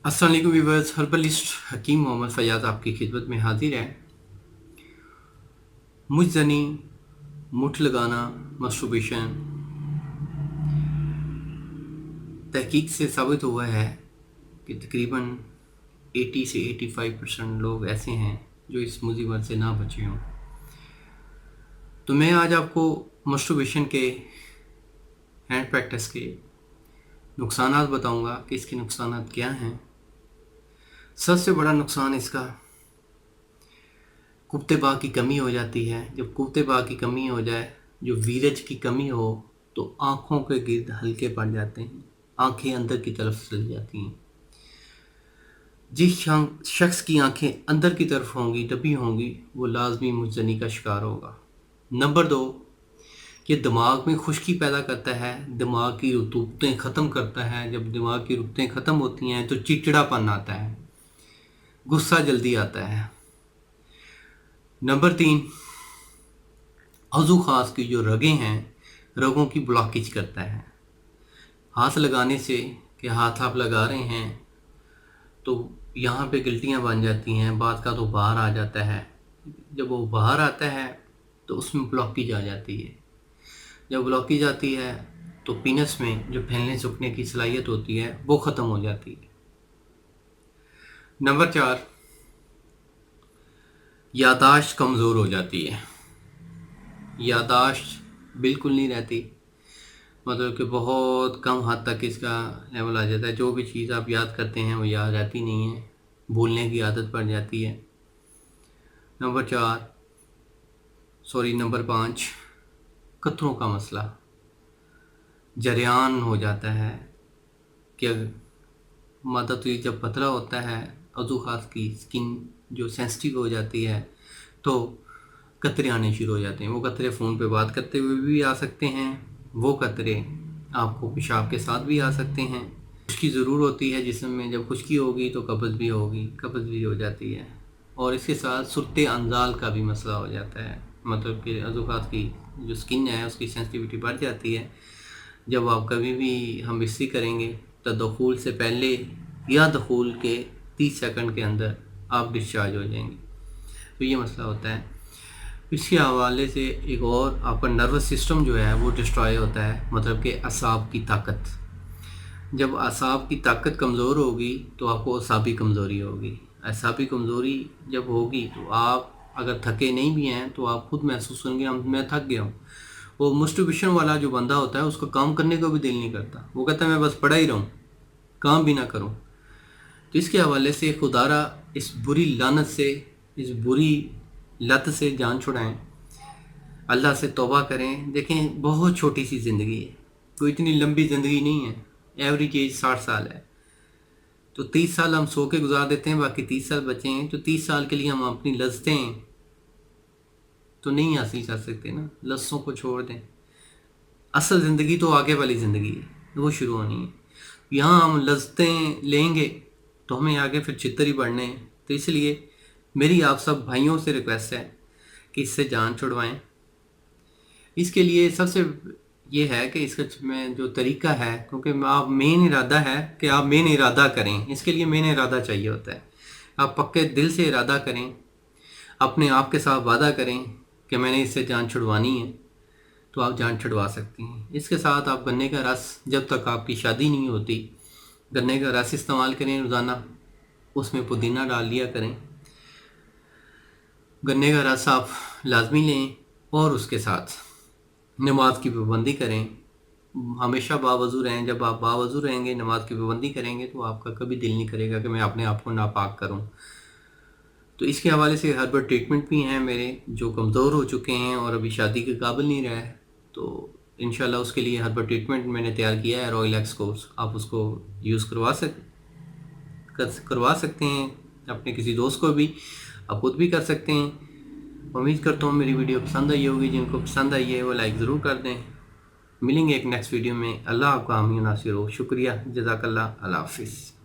अस्सलाम वालेकुम viewers, herbalist हकीम मोहम्मद फ़याज़ आपकी खिदमत में हाजिर है। मुझजनी, मुठ लगाना, मस्टरबेशन तहकीक से साबित हुआ है कि तकरीबन 80 से 85% लोग ऐसे हैं जो इस मुसीबत से ना बचे हों। तो मैं आज आपको मस्टरबेशन के हैंड प्रैक्टिस के नुकसानात बताऊंगा कि इसके नुकसानात क्या हैं। सबसे बड़ा नुकसान इसका कुफ्तेबाग की कमी हो जाती है। जब कुफ्तेबाग की कमी हो जाए, जो वीरज की कमी हो, तो आँखों के गिर्द हल्के पड़ जाते हैं, आँखें अंदर की तरफ चली जाती हैं। जिस शख्स की आँखें अंदर की तरफ होंगी, दबी होंगी, वो लाजमी मुज़नी का शिकार होगा। नंबर 2, ये दिमाग में खुश्की पैदा करता है, दिमाग की रतूबतें ख़त्म करता है। जब दिमाग की रतूबतें ख़त्म होती हैं तो चिड़चिड़ापन आता है, गुस्सा जल्दी आता है। नंबर 3, अज़ू ख़ास की जो रगें हैं, रगों की ब्लॉकेज करता है। हाथ लगाने से, कि हाथ आप लगा रहे हैं तो यहाँ पे गिल्टियाँ बन जाती हैं, बाद का तो बाहर आ जाता है। जब वो बाहर आता है तो उसमें ब्लॉकेज आ जाती है। जब ब्लॉकेज आती है तो पीनस में जो फैलने सूखने की सलाहियत होती है वो ख़त्म हो जाती है। नंबर 4, यादाश्त कमज़ोर हो जाती है। यादाश्त बिल्कुल नहीं रहती, मतलब कि बहुत कम हद तक इसका लेवल आ जाता है। जो भी चीज़ आप याद करते हैं वो याद रहती नहीं है, भूलने की आदत पड़ जाती है। नंबर 5, कतरों का मसला जरियान हो जाता है कि मादा तो जब पतला होता है, अज़ू ख़ास की स्किन जो सेंसिटिव हो जाती है, तो कतरे आने शुरू हो जाते हैं। वो कतरे फ़ोन पे बात करते हुए भी आ सकते हैं, वो कतरे आपको पेशाब के साथ भी आ सकते हैं। खुश्की ज़रूर होती है जिस्म में, जब खुश्की होगी तो कब्ज़ भी होगी, कब्ज़ भी हो जाती है। और इसके साथ सुर्ते अंजाल का भी मसला हो जाता है, मतलब कि अज़ू ख़ास की जो स्किन है उसकी सेंसिटिविटी बढ़ जाती है। जब आप कभी भी हम बिस्ती करेंगे तो दखूल से पहले या दखूल के 30 सेकंड के अंदर आप डिस्चार्ज हो जाएंगे, तो ये मसला होता है। इसके हवाले से एक और आपका नर्वस सिस्टम जो है वो डिस्ट्रॉय होता है, मतलब कि असाब की ताकत। जब असाब की ताकत कमज़ोर होगी तो आपको असाबी कमज़ोरी होगी। असाबी कमज़ोरी जब होगी तो आप अगर थके नहीं भी हैं तो आप खुद महसूस करेंगे मैं थक गया हूँ। वो मस्टरबेशन वाला जो बंदा होता है उसको काम करने को भी दिल नहीं करता, वो कहता है मैं बस पड़ा ही रहूँ, काम भी ना करूँ। तो इसके हवाले से खुदारा इस बुरी लानत से, इस बुरी लत से जान छुड़ाएं, अल्लाह से तौबा करें। देखें, बहुत छोटी सी ज़िंदगी है, कोई इतनी लंबी ज़िंदगी नहीं है। एवरेज एज 60 साल है, तो 30 साल हम सो के गुजार देते हैं, बाकी 30 साल बचे हैं। तो 30 साल के लिए हम अपनी लज्जतें तो नहीं हासिल कर सकते ना, लज्जतों को छोड़ दें। असल ज़िंदगी तो आगे वाली ज़िंदगी है, वो शुरू होनी है। यहाँ हम लज्जतें लेंगे तो हमें आगे फिर चित्तर ही बढ़ने हैं। तो इसलिए मेरी आप सब भाइयों से रिक्वेस्ट है कि इससे जान छुड़वाएं। इसके लिए सबसे ये है कि इसका में जो तरीका है, क्योंकि आप मेन इरादा है कि आप मेन इरादा करें, इसके लिए मेन इरादा चाहिए होता है। आप पक्के दिल से इरादा करें, अपने आप के साथ वादा करें कि मैंने इससे जान छुड़वानी है, तो आप जान छुड़वा सकती हैं। इसके साथ आप गन्ने का रस, जब तक आपकी शादी नहीं होती, गन्ने का रस इस्तेमाल करें रोज़ाना, उसमें पुदीना डाल लिया करें। गन्ने का रस आप लाजमी लें और उसके साथ नमाज की पाबंदी करें। हमेशा बावज़ू रहें। जब आप बावज़ू रहेंगे, नमाज की पाबंदी करेंगे, तो आपका कभी दिल नहीं करेगा कि मैं अपने आप को नापाक करूं। तो इसके हवाले से हर्बल ट्रीटमेंट भी हैं मेरे, जो कमज़ोर हो चुके हैं और अभी शादी के काबिल नहीं रहे, तो इंशाल्लाह उसके लिए हर्बल ट्रीटमेंट मैंने तैयार किया है, रॉयल एक्स कोर्स। आप उसको यूज़ करवा सकते हैं अपने किसी दोस्त को भी, आप खुद भी कर सकते हैं। उम्मीद करता हूँ मेरी वीडियो पसंद आई होगी। जिनको पसंद आई है वो लाइक ज़रूर कर दें। मिलेंगे एक नेक्स्ट वीडियो में। अल्लाह आपका हामी नासिर हो। शुक्रिया, जज़ाकल्लाह, अल्लाह हाफ़िज़।